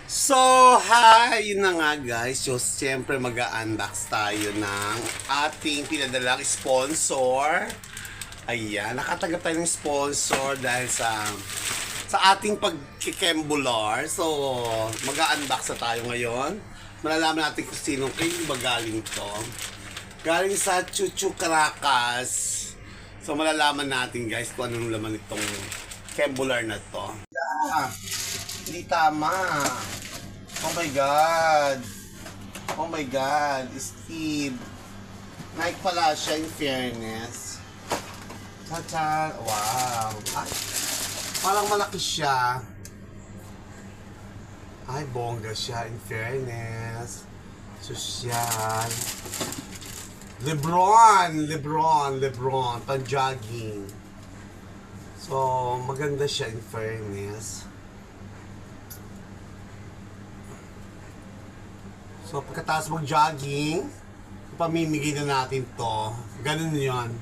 So, hi! Yun na nga guys. So, siyempre mag-unbox tayo ng ating pinadalang sponsor. Ayan, nakatanggap tayo ng sponsor dahil sa ating pagkikembular. So, mag-unbox na tayo ngayon. Malalaman natin kung sino kayo ba galing to. Galing sa Chuchu Caracas. So, malalaman natin guys kung anong laman itong kembular na to. Yeah. Hindi tama. Oh my God. Oh my God. Steve. Nike pala siya in fairness. Tachan. Wow. Ay, parang malaki siya. Ay, bongga siya in fairness. Sosyal. Lebron. Pan-jogging. So, maganda siya in fairness. So, pagkatapos mag-jogging, pamimigay na natin to. Ganun yun.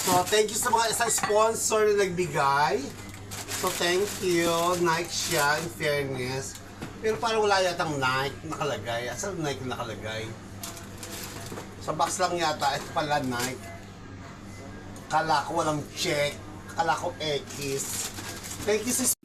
So, thank you sa mga isang sponsor na nagbigay. So, thank you. Nike siya, in fairness. Pero parang wala yatang Nike nakalagay. Asan Nike nakalagay? Sa box lang yata. Ito pala Nike. Kala ko walang check. Kala ko X. Thank you sa